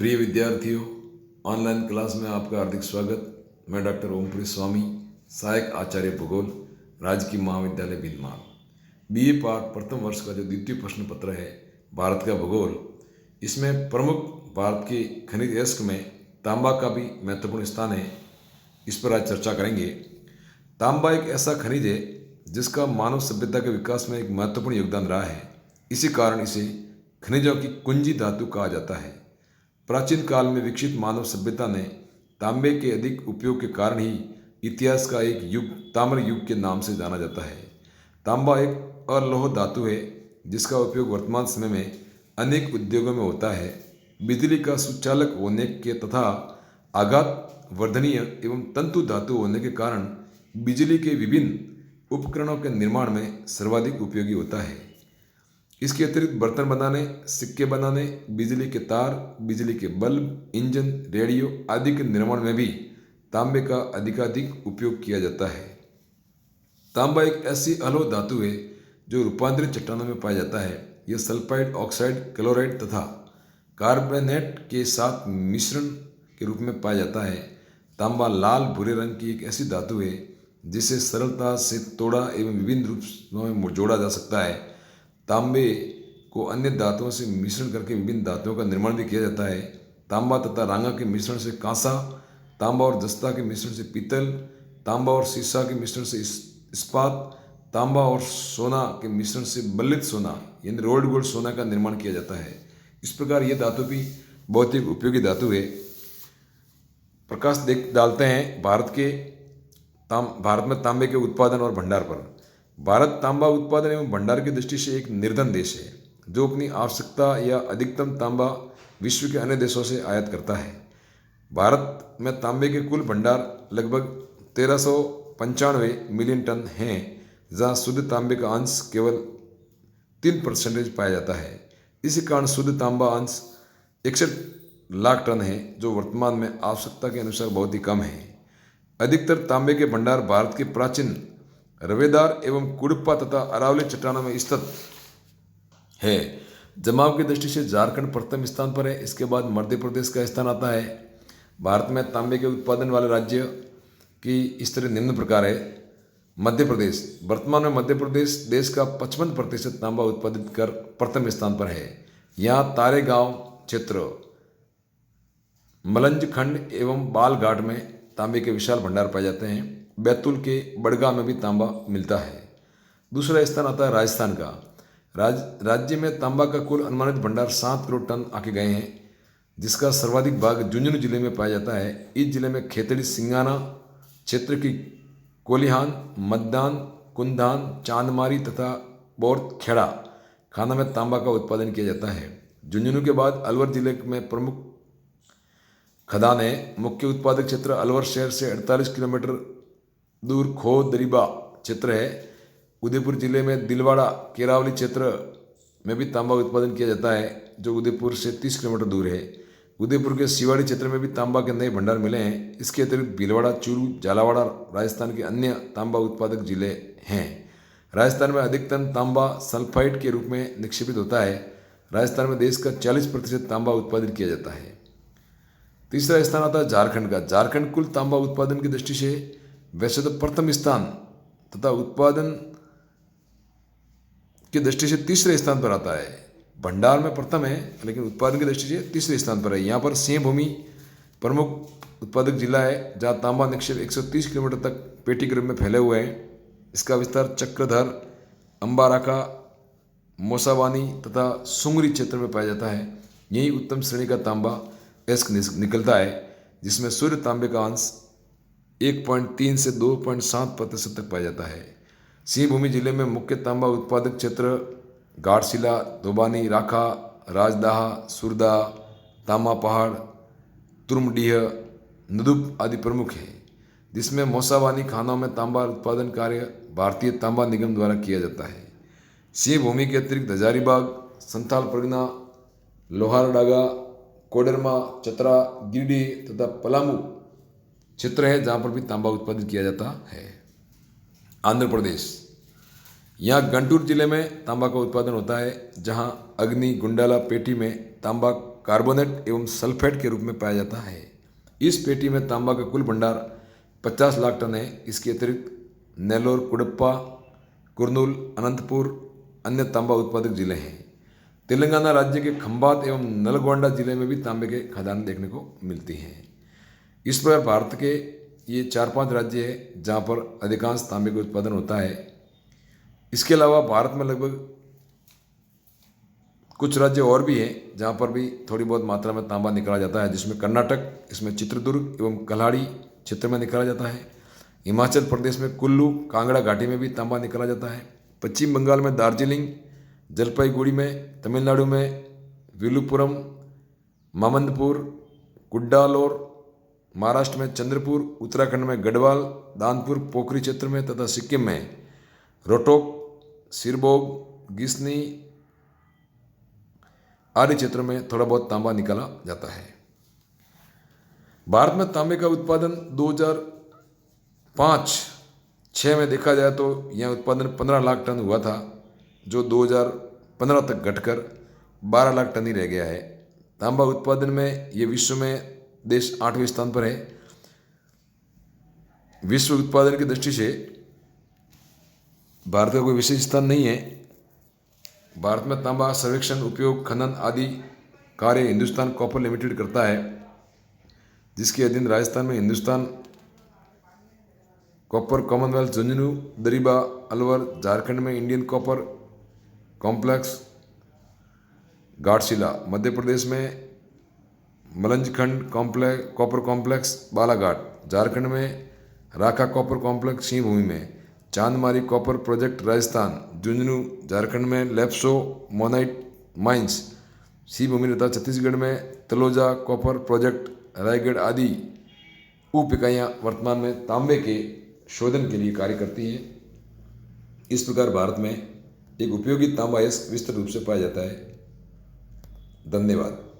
प्रिय विद्यार्थियों, online class में आपका हार्दिक स्वागत। मैं डॉक्टर ओमपुरी स्वामी, सहायक आचार्य भूगोल, राजकीय महाविद्यालय बीनमाल। बीए पार्ट प्रथम वर्ष का जो द्वितीय प्रश्न पत्र है भारत का भूगोल, इसमें प्रमुख भारत के खनिज अयस्क में तांबा का भी महत्वपूर्ण स्थान है। इस पर आज चर्चा करेंगे। तांबा एक ऐसा खनिज है जिसका मानव सभ्यता के विकास में एक महत्वपूर्ण योगदान रहा है। इसी कारण इसे खनिजों की कुंजी धातु कहा जाता है। प्राचीन काल में विकसित मानव सभ्यता ने तांबे के अधिक उपयोग के कारण ही इतिहास का एक युग ताम्र युग के नाम से जाना जाता है। तांबा एक अलोह धातु है जिसका उपयोग वर्तमान समय में अनेक उद्योगों में होता है। बिजली का सुचालक होने के तथा आघात वर्धनीय एवं तंतु धातु होने के कारण बिजली के विभिन्न उपकरणों के निर्माण में सर्वाधिक उपयोगी होता है। इसके अतिरिक्त बर्तन बनाने, सिक्के बनाने, बिजली के तार, बिजली के बल्ब, इंजन, रेडियो आदि के निर्माण में भी तांबे का अधिकाधिक उपयोग किया जाता है। तांबा एक ऐसी अलोह धातु है जो रूपांतरित चट्टानों में पाया जाता है। यह सल्फाइड, ऑक्साइड, क्लोराइड तथा कार्बोनेट के साथ मिश्रण के रूप में पाया जाता है। तांबा लाल भूरे रंग की एक ऐसी धातु है जिसे सरलता से तोड़ा एवं विभिन्न रूपों में जोड़ा जा सकता है। तांबे को अन्य धातुओं से मिश्रण करके विभिन्न धातुओं का निर्माण भी किया जाता है। तांबा तथा रांगा के मिश्रण से कांसा, तांबा और जस्ता के मिश्रण से पीतल, तांबा और सीसा के मिश्रण से इस्पात, तांबा और सोना के मिश्रण से बल्लित सोना यानी रोल्ड गोल्ड सोना का निर्माण किया जाता है। इस प्रकार यह धातु भी बहुत ही उपयोगी धातु है। प्रकाश डालते हैं भारत में तांबे के उत्पादन और भंडार पर। भारत तांबा उत्पादन एवं भंडार की दृष्टि से एक निर्धन देश है जो अपनी आवश्यकता या अधिकतम तांबा विश्व के अन्य देशों से आयात करता है। भारत में तांबे के कुल भंडार लगभग 1395 मिलियन टन हैं, जहां शुद्ध तांबे का अंश केवल 3% पाया जाता है। इसी कारण शुद्ध तांबा अंश 61 लाख टन है, जो वर्तमान में आवश्यकता के अनुसार बहुत ही कम है। अधिकतर तांबे के भंडार भारत के प्राचीन रवेदार एवं कुडप्पा तथा अरावली चट्टानों में स्थित है। जमाव की दृष्टि से झारखंड प्रथम स्थान पर है। इसके बाद मध्य प्रदेश का स्थान आता है। भारत में तांबे के उत्पादन वाले राज्य की स्थिति निम्न प्रकार है। मध्य प्रदेश, वर्तमान में मध्य प्रदेश देश का 55% तांबा उत्पादित कर प्रथम स्थान पर है। यहाँ तारेगांव क्षेत्र, मलंज खंड एवं बालघाट में तांबे के विशाल भंडार पाए जाते हैं। बैतूल के बड़गा में भी तांबा मिलता है। दूसरा स्थान आता है राजस्थान का। राज्य में तांबा का कुल अनुमानित भंडार 7 करोड़ टन आके गए हैं, जिसका सर्वाधिक भाग झुंझुनू जिले में पाया जाता है। इस जिले में खेतड़ी, सिंगाना क्षेत्र की कोलिहान, मद्दान, कुंदान, चांदमारी तथा बोरखेड़ा खाना में तांबा का उत्पादन किया जाता है। झुंझुनू के बाद अलवर जिले में प्रमुख खदान है। मुख्य उत्पादक क्षेत्र अलवर शहर से 48 किलोमीटर दूर खो दरीबा क्षेत्र है। उदयपुर जिले में दिलवाड़ा केरावली क्षेत्र में भी तांबा उत्पादन किया जाता है, जो उदयपुर से 30 किलोमीटर दूर है। उदयपुर के सिवाड़ी क्षेत्र में भी तांबा के नए भंडार मिले हैं। इसके अतिरिक्त भीलवाड़ा, चूरू, झालावाड़ राजस्थान के अन्य तांबा उत्पादक जिले हैं। राजस्थान में अधिकतम तांबा सल्फाइड के रूप में निक्षेपित होता है। राजस्थान में देश का 40% तांबा उत्पादित किया जाता है। तीसरा स्थान आता है झारखंड का। झारखंड कुल तांबा उत्पादन की दृष्टि से वैसे तो प्रथम स्थान तथा उत्पादन की दृष्टि से तीसरे स्थान पर आता है। भंडार में प्रथम है, लेकिन उत्पादन की दृष्टि से तीसरे स्थान पर है। यहाँ पर सिंहभूमि प्रमुख उत्पादक जिला है, जहाँ तांबा निक्षेप 130 किलोमीटर तक पेटी के रूप में फैले हुए हैं। इसका विस्तार चक्रधर, अंबाराका, मोसावानी तथा सुंगरी क्षेत्र में पाया जाता है। यही उत्तम श्रेणी का तांबा अयस्क निकलता है, जिसमें शुद्ध तांबे का अंश 1.3 से 2.7% तक पाया जाता है। सिंहभूमि जिले में मुख्य तांबा उत्पादक क्षेत्र घाटशिला, धोबानी, राखा, राजदाहा, सुरदा, तामा पहाड़, तुर्मडीह, नदुप आदि प्रमुख हैं, जिसमें मौसावानी खानों में तांबा उत्पादन कार्य भारतीय तांबा निगम द्वारा किया जाता है। सिंहभूमि के अतिरिक्त हजारीबाग, संथाल परगना, लोहारडागा, कोडरमा, चतरा, गिरिडीह तथा पलामू क्षेत्र है, जहाँ पर भी तांबा उत्पादित किया जाता है। आंध्र प्रदेश, यहाँ गंटूर जिले में तांबा का उत्पादन होता है, जहाँ अग्नि गुंडाला पेटी में तांबा कार्बोनेट एवं सल्फेट के रूप में पाया जाता है। इस पेटी में तांबा का कुल भंडार 50 लाख टन है। इसके अतिरिक्त नेल्लोर, कुडप्पा, कुर्नूल, अनंतपुर अन्य तांबा उत्पादक जिले हैं। तेलंगाना राज्य के खंबात एवं नलगोंडा जिले में भी तांबे के खदान देखने को मिलती हैं। इस प्रकार भारत के ये 4-5 राज्य हैं जहाँ पर अधिकांश तांबे का उत्पादन होता है। इसके अलावा भारत में लगभग कुछ राज्य और भी हैं जहाँ पर भी थोड़ी बहुत मात्रा में तांबा निकाला जाता है, जिसमें कर्नाटक, इसमें चित्रदुर्ग एवं कल्हाड़ी क्षेत्र में निकाला जाता है। हिमाचल प्रदेश में कुल्लू, कांगड़ा घाटी में भी तांबा निकाला जाता है। पश्चिम बंगाल में दार्जिलिंग, जलपाईगुड़ी में, तमिलनाडु में विलुपुरम, मामंदपुर, कुड्डालोर, महाराष्ट्र में चंद्रपुर, उत्तराखंड में गढ़वाल, दानपुर, पोखरी क्षेत्र में तथा सिक्किम में रोहतक, सिरबोग, गिसनी आदि क्षेत्रों में थोड़ा बहुत तांबा निकाला जाता है। भारत में तांबे का उत्पादन 2005-06 में देखा जाए तो यह उत्पादन 15 लाख टन हुआ था, जो 2015 तक घटकर 12 लाख टन ही रह गया है। तांबा उत्पादन में ये विश्व में देश 8वें स्थान पर है। विश्व उत्पादन की दृष्टि से भारत का कोई विशेष स्थान नहीं है। भारत में तांबा सर्वेक्षण, उपयोग, खनन आदि कार्य हिंदुस्तान कॉपर लिमिटेड करता है, जिसके अधीन राजस्थान में हिंदुस्तान कॉपर कॉमनवेल्थ झुंझुनू, दरिबा, अलवर, झारखंड में Indian copper complex Ghatshila, Madhya Pradesh में मलंजखंड कॉपर कॉम्प्लेक्स बालाघाट, झारखंड में राखा कॉपर कॉम्प्लेक्स सिंहभूमि में, चांदमारी कॉपर प्रोजेक्ट राजस्थान, झुंझुनू झारखंड में लेप्सो मोनाइट माइंस सिंहभूमि तथा छत्तीसगढ़ में तलोजा कॉपर प्रोजेक्ट रायगढ़ आदि उप इकाइयाँ वर्तमान में तांबे के शोधन के लिए कार्य करती हैं। इस प्रकार भारत में एक उपयोगी तांबा अयस्क विस्तृत रूप से पाया जाता है। धन्यवाद।